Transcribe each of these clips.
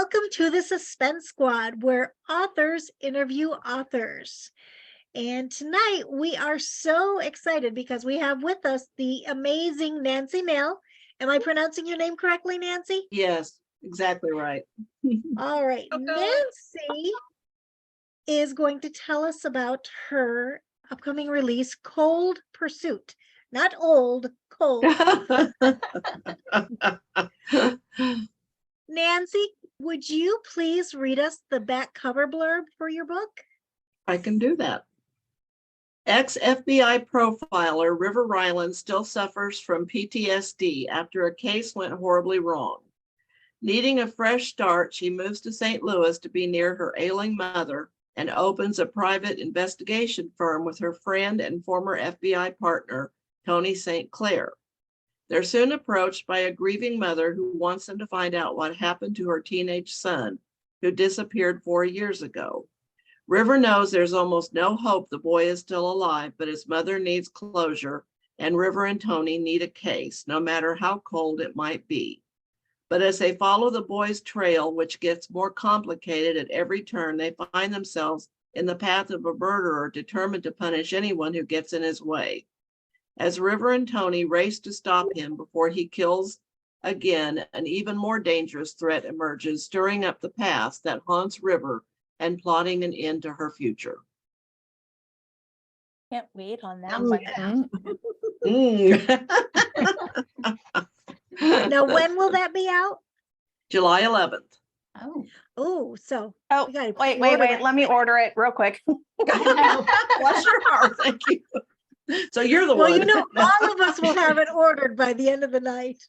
Welcome to the Suspense Squad, where authors interview authors. And tonight we are so excited because we have with us the amazing Nancy Mehl. Am I pronouncing your name correctly, Nancy? Yes, exactly right. All right. Okay. Nancy is going to tell us about her upcoming release, Cold Pursuit. Not old, cold. Nancy, would you please read us the back cover blurb for your book? I can do that. Ex-FBI profiler River Ryland still suffers from PTSD after a case went horribly wrong. Needing a fresh start, she moves to St. Louis to be near her ailing mother and opens a private investigation firm with her friend and former FBI partner, Tony St. Clair. They're soon approached by a grieving mother who wants them to find out what happened to her teenage son, who disappeared 4 years ago. River knows there's almost no hope the boy is still alive, but his mother needs closure, and River and Tony need a case, no matter how cold it might be. But as they follow the boy's trail, which gets more complicated at every turn, they find themselves in the path of a murderer determined to punish anyone who gets in his way. As River and Tony race to stop him before he kills again, an even more dangerous threat emerges, stirring up the past that haunts River and plotting an end to her future. Can't wait on that. Now, when will that be out? July 11th. Oh, so Oh, we gotta wait, order it. let me order it real quick. Bless your heart, thank you. So you're the Well, one. you know, all of us will have it ordered by the end of the night.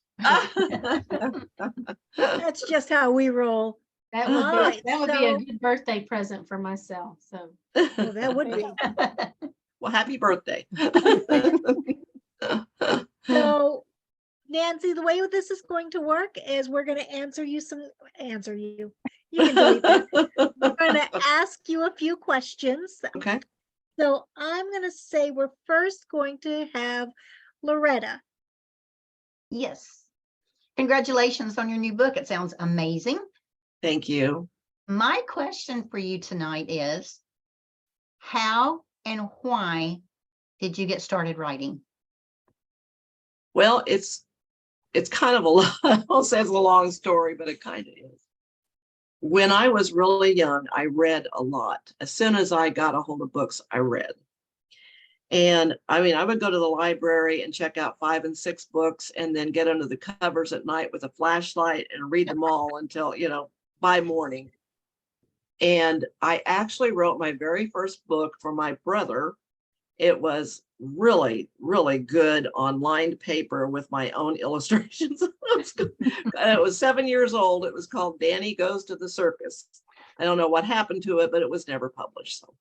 That's just how we roll. That would All be right, that would be so- a good birthday present for myself. So Well, that would be. Well, happy birthday. So, Nancy, the way this is going to work is we're going to answer you. You can delete that. We're going to ask you a few questions. Okay. So I'm going to say we're first going to have Loretta. Yes. Congratulations on your new book. It sounds amazing. Thank you. My question for you tonight is, how and why did you get started writing? Well, it's kind of a lot. I'll say it's a long story, but it kind of is. When I was really young, I read a lot. As soon as I got a hold of books, I read. And I mean, I would go to the library and check out 5 and 6 books and then get under the covers at night with a flashlight and read them all until, by morning. And I actually wrote my very first book for my brother. It was really, really good on lined paper with my own illustrations. It was 7 years old. It was called Danny Goes to the Circus. I don't know what happened to it, but it was never published. So.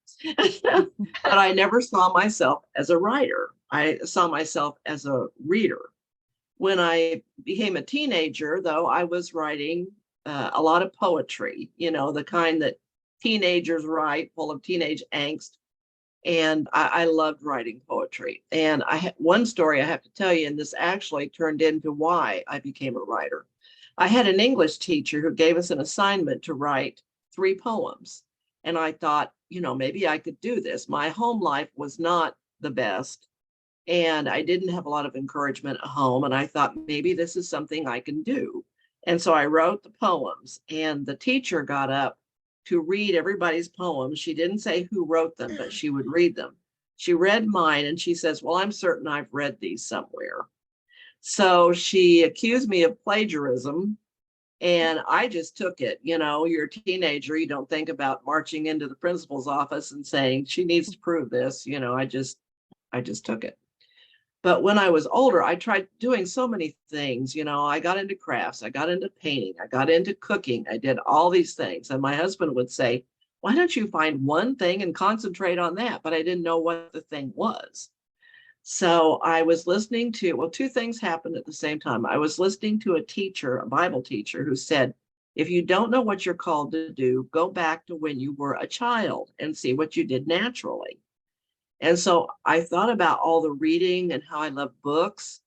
But I never saw myself as a writer. I saw myself as a reader. When I became a teenager, though, I was writing a lot of poetry, the kind that teenagers write, full of teenage angst. And I loved writing poetry. And one story I have to tell you, and this actually turned into why I became a writer. I had an English teacher who gave us an assignment to write 3 poems. And I thought, maybe I could do this. My home life was not the best. And I didn't have a lot of encouragement at home. And I thought maybe this is something I can do. And so I wrote the poems, and the teacher got up to read everybody's poems. She didn't say who wrote them, but she would read them. She read mine and she says, well, I'm certain I've read these somewhere. So she accused me of plagiarism, and I just took it. You're a teenager. You don't think about marching into the principal's office and saying she needs to prove this. I just took it. But when I was older, I tried doing so many things. I got into crafts, I got into painting, I got into cooking, I did all these things. And my husband would say, why don't you find one thing and concentrate on that? But I didn't know what the thing was. So I was listening to, 2 things happened at the same time. I was listening to a teacher, a Bible teacher, who said, if you don't know what you're called to do, go back to when you were a child and see what you did naturally. And so I thought about all the reading and how I love books.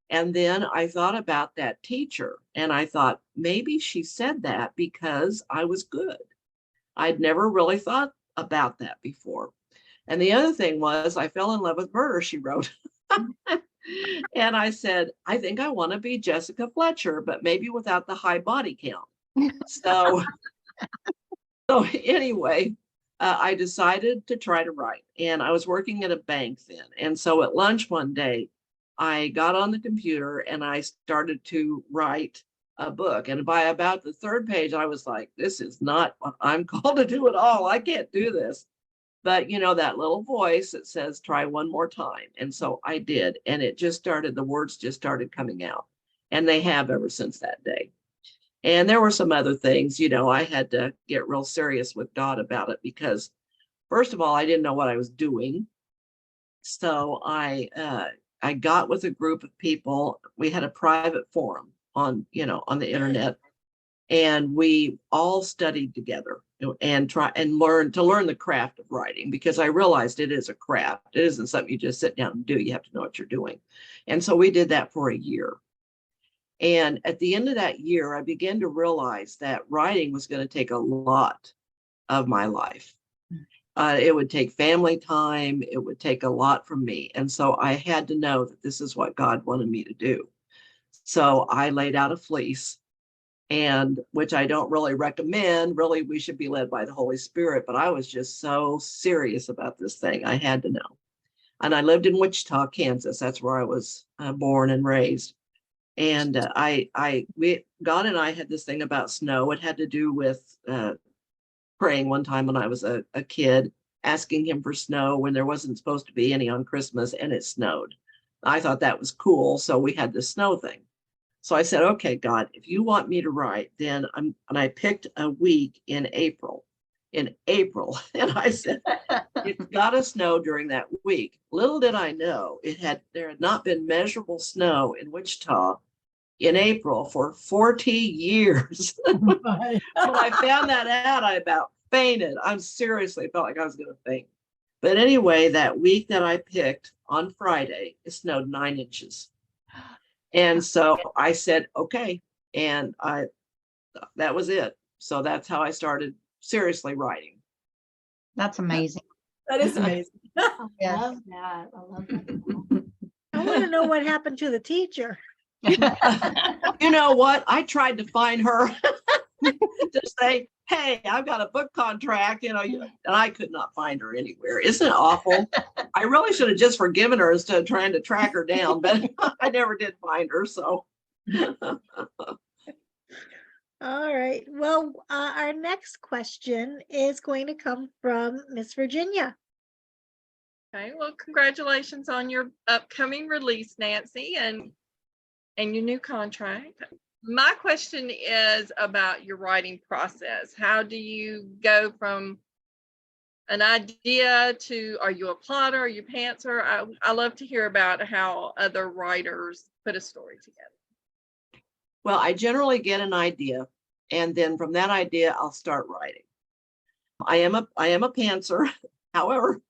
And then I thought about that teacher and I thought maybe she said that because I was good. I'd never really thought about that before. And the other thing was I fell in love with murder, she wrote. And I said, I think I want to be Jessica Fletcher, but maybe without the high body count. So, so anyway, I decided to try to write. And I was working at a bank then. And so at lunch one day, I got on the computer and I started to write a book. And by about the third page, I was like, this is not what I'm called to do at all. I can't do this. But you know, that little voice that says, try one more time. And so I did. And it just started, the words just started coming out. And they have ever since that day. And there were some other things, you know, I had to get real serious with God about it because, first of all, I didn't know what I was doing. So I got with a group of people. We had a private forum on, you know, on the internet, and we all studied together and try and learn the craft of writing, because I realized it is a craft. It isn't something you just sit down and do. You have to know what you're doing. And so we did that for a year. And at the end of that year, I began to realize that writing was going to take a lot of my life. It would take family time. It would take a lot from me. And so I had to know that this is what God wanted me to do. So I laid out a fleece, and which I don't really recommend. Really, we should be led by the Holy Spirit. But I was just so serious about this thing. I had to know. And I lived in Wichita, Kansas. That's where I was born and raised. And God and I had this thing about snow. It had to do with praying one time when I was a kid, asking him for snow when there wasn't supposed to be any on Christmas, and it snowed. I thought that was cool. So we had this snow thing. So I said, okay, God, if you want me to write, then and I picked a week in April. And I said, it's gotta snow during that week. Little did I know there had not been measurable snow in Wichita in April for 40 years. When I found that out, I about fainted. I'm seriously felt like I was going to faint. But anyway, that week that I picked on Friday, it snowed 9 inches. And so I said, okay. And that was it. So that's how I started seriously writing. That's amazing. That is amazing. I Yes. love that. I love that. I want to know what happened to the teacher. You know what? I tried to find her to say, hey, I've got a book contract, you know, and I could not find her anywhere. Isn't it awful? I really should have just forgiven her instead of trying to track her down, but I never did find her. So. All right. Well, our next question is going to come from Miss Virginia. Okay, well, congratulations on your upcoming release, Nancy, and your new contract. My question is about your writing process. How do you go from an idea to, are you a plotter, are you a pantser? I love to hear about how other writers put a story together. Well, I generally get an idea, and then from that idea, I'll start writing. I am a pantser. However,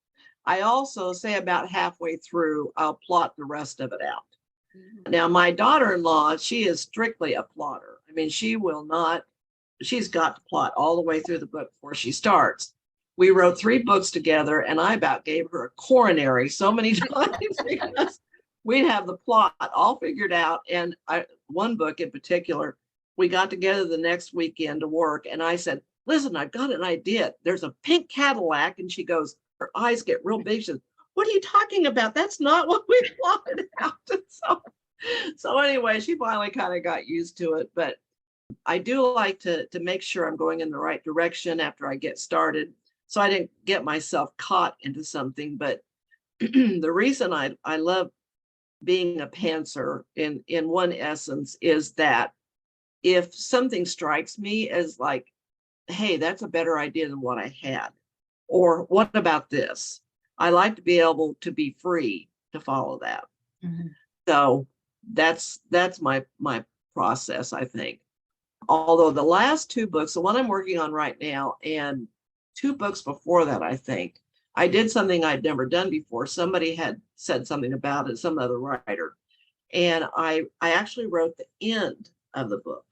I also say about halfway through, I'll plot the rest of it out. Now, my daughter-in-law, she is strictly a plotter. I mean, she's got to plot all the way through the book before she starts. We wrote 3 books together, and I about gave her a coronary so many times because we'd have the plot all figured out. And one book in particular, we got together the next weekend to work, and I said, listen, I've got an idea. There's a pink Cadillac. And she goes, her eyes get real big. She says, what are you talking about? That's not what we plotted out. So anyway, she finally kind of got used to it. But I do like to make sure I'm going in the right direction after I get started, so I didn't get myself caught into something. But the reason I love being a pantser in one essence is that if something strikes me as like, hey, that's a better idea than what I had, or what about this? I like to be able to be free to follow that. Mm-hmm. So that's my process, I think. Although the last 2 books, the one I'm working on right now, and 2 books before that, I think, I did something I'd never done before. Somebody had said something about it, some other writer. And I actually wrote the end of the book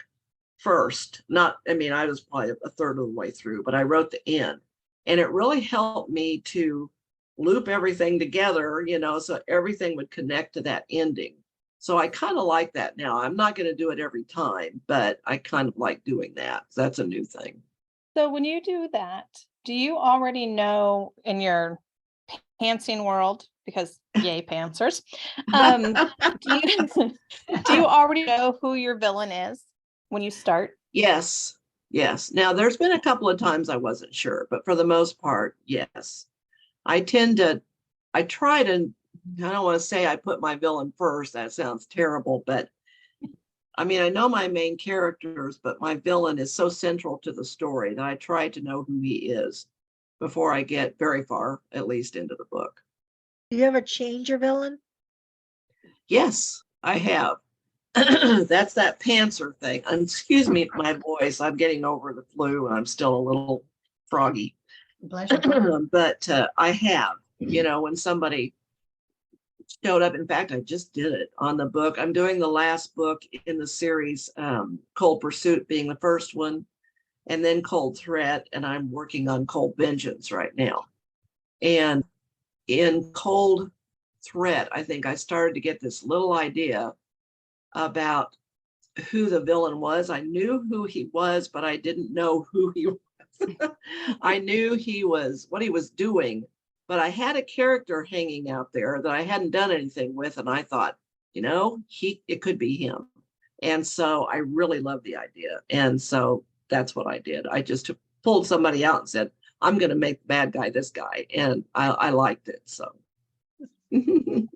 first. Not, I mean, I was probably a third of the way through, but I wrote the end. And it really helped me to loop everything together, so everything would connect to that ending. So I kind of like that now. I'm not going to do it every time, but I kind of like doing that. That's a new thing. So when you do that, do you already know in your pantsing world, because yay pantsers, do you already know who your villain is when you start? Yes. Now, there's been a couple of times I wasn't sure, but for the most part, yes. I try to, I don't want to say I put my villain first. That sounds terrible, but I mean, I know my main characters, but my villain is so central to the story that I try to know who he is before I get very far, at least into the book. Do you ever change your villain? Yes, I have. That's that pantser thing. And excuse me, my voice. I'm getting over the flu and I'm still a little froggy. Bless you. But I have, when somebody showed up. In fact, I just did it on the book. I'm doing the last book in the series, Cold Pursuit being the first one, and then Cold Threat. And I'm working on Cold Vengeance right now. And in Cold Threat, I think I started to get this little idea about who the villain was. I knew who he was, but I didn't know who he was. I knew what he was doing, but I had a character hanging out there that I hadn't done anything with. And I thought, it could be him. And so I really loved the idea. And so that's what I did. I just pulled somebody out and said, I'm going to make the bad guy this guy. And I liked it. So. We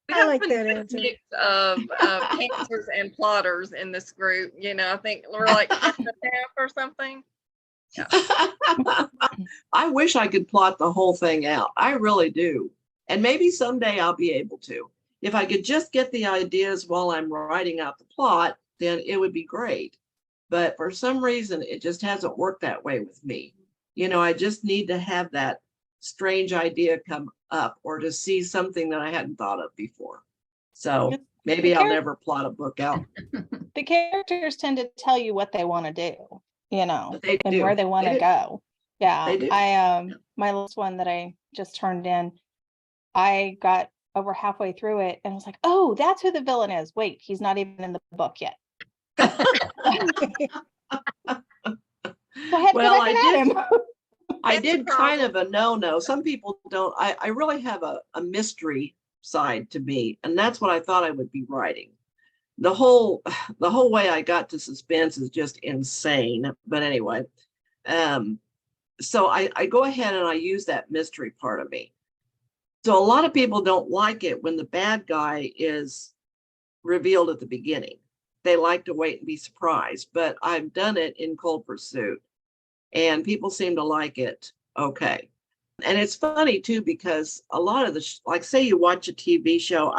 I have a like pretty that good answer. mix of pantsers and plotters in this group. I think we're like half and half or something. I wish I could plot the whole thing out. I really do. And maybe someday I'll be able to. If I could just get the ideas while I'm writing out the plot, then it would be great. But for some reason, it just hasn't worked that way with me. I just need to have that strange idea come up or to see something that I hadn't thought of before. So maybe I'll never plot a book out. The characters tend to tell you what they want to do, and do. where they want to go. Yeah. They do. My last one that I just turned in, I got over halfway through it and was like, oh, that's who the villain is. Wait, he's not even in the book yet. So I had to go back and add him. I did kind of a no. Some people don't. I really have a mystery side to me, and that's what I thought I would be writing. The whole way I got to suspense is just insane. But anyway, so I go ahead and I use that mystery part of me. So a lot of people don't like it when the bad guy is revealed at the beginning. They like to wait and be surprised, but I've done it in Cold Pursuit and people seem to like it. Okay. And it's funny too, because a lot of like say you watch a TV show,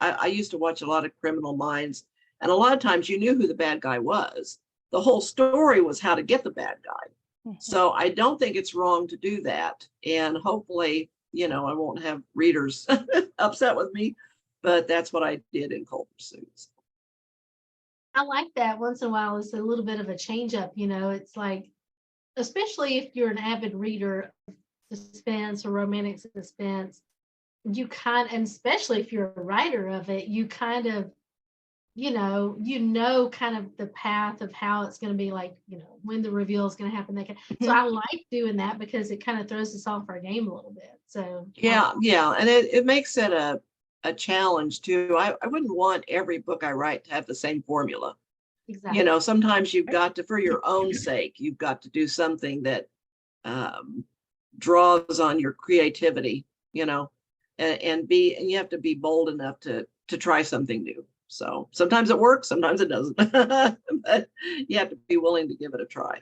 I used to watch a lot of Criminal Minds, and a lot of times you knew who the bad guy was. The whole story was how to get the bad guy. Mm-hmm. So I don't think it's wrong to do that. And hopefully, I won't have readers upset with me, but that's what I did in Cold Pursuits. I like that. Once in a while, it's a little bit of a change up. It's like, especially if you're an avid reader of suspense or romantic suspense, and especially if you're a writer of it, you kind of, kind of the path of how it's going to be, like, when the reveal is going to happen. So I like doing that because it kind of throws us off our game a little bit. So yeah, and it makes it a challenge too. I wouldn't want every book I write to have the same formula. Exactly. Sometimes you've got to, for your own sake, you've got to do something that draws on your creativity, and you have to be bold enough to try something new. So sometimes it works, sometimes it doesn't, but you have to be willing to give it a try.